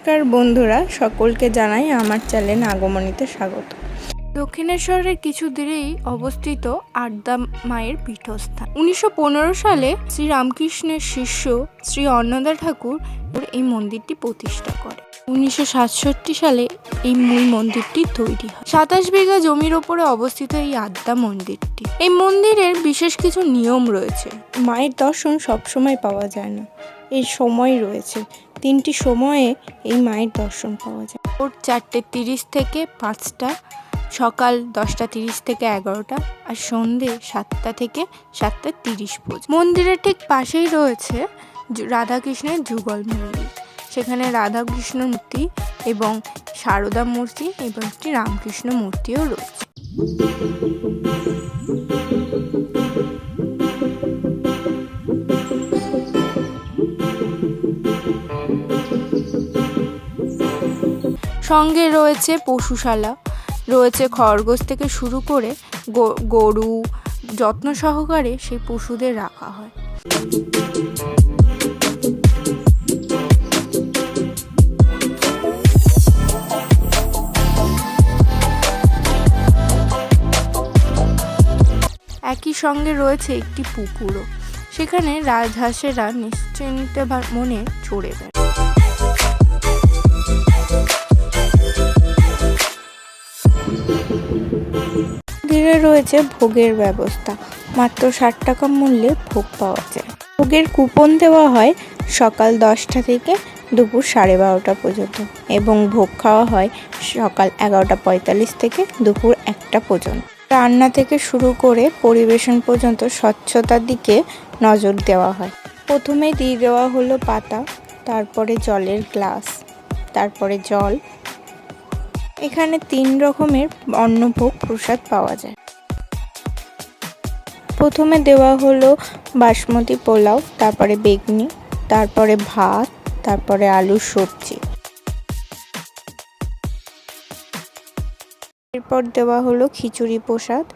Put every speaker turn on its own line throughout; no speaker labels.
নমস্কার বন্ধুরা, সকলকে জানাই আমার চ্যানেল আগমনীতে স্বাগত। দক্ষিণেশ্বরের কিছু দূরেই অবস্থিত আদ্যা মায়ের পীঠস্থান। 1915 সালে শ্রী রামকৃষ্ণের শিষ্য শ্রী অন্নদা ঠাকুর এই মন্দিরটি প্রতিষ্ঠা করে। 1967 সালে এই মূল মন্দিরটি তৈরি হয়। 27 বিঘা জমির ওপরে অবস্থিত এই আদ্যা মন্দিরটি। এই মন্দিরের বিশেষ কিছু নিয়ম রয়েছে। মায়ের দর্শন সবসময় পাওয়া যায় না, এই সময় রয়েছে। 3টি সময়ে এই মায়ের দর্শন পাওয়া যায়। ভোর 4:30 থেকে 5টা, সকাল 10:30 থেকে 11টা, আর সন্ধে 7টা থেকে 7:30 পর্যন্ত। মন্দিরের ঠিক পাশেই রয়েছে রাধাকৃষ্ণের যুগল মন্দির। সেখানে রাধাকৃষ্ণ মূর্তি এবং সারদা মূর্তি এবং একটি রামকৃষ্ণ মূর্তিও রয়েছে। সঙ্গে রয়েছে পশুশালা, রয়েছে খরগোশ থেকে শুরু করে গরু, যত্ন সহকারে সেই পশুদের রাখা হয়। একই সঙ্গে রয়েছে একটি পুকুরও, সেখানে রাজহাঁসেরা নিশ্চিন্তে মনে চড়ে বেড়ায়। মন্দিরে রয়েছে ভোগের ব্যবস্থা। মাত্র 60 টাকা মূল্যে ভোগ পাওয়া যায়। ভোগের কুপন দেওয়া হয় সকাল 10টা থেকে দুপুর 12:30 পর্যন্ত, এবং ভোগ খাওয়া হয় সকাল 11:45 থেকে দুপুর 1টা পর্যন্ত। রান্না থেকে শুরু করে পরিবেশন পর্যন্ত স্বচ্ছতার দিকে নজর দেওয়া হয়। প্রথমেই দিয়ে দেওয়া হলো পাতা, তারপরে জলের গ্লাস, তারপরে জল। এখানে 3 রকমের অন্নভোগ প্রসাদ পাওয়া যায়। প্রথমে দেওয়া হলো বাসমতি পোলাও, তারপরে বেগনি, তারপরে ভাত, তারপরে আলুর সবজি। এরপর দেওয়া হলো খিচুড়ি প্রসাদ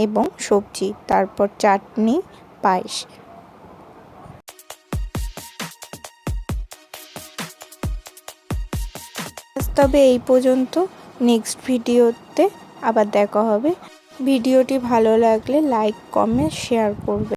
এবং সবজি, তারপর চাটনি, পায়েস। তবে এই পর্যন্ত, নেক্সট ভিডিওতে আবার দেখা হবে। ভিডিওটি ভালো লাগলে লাইক, কমেন্ট, শেয়ার করবে।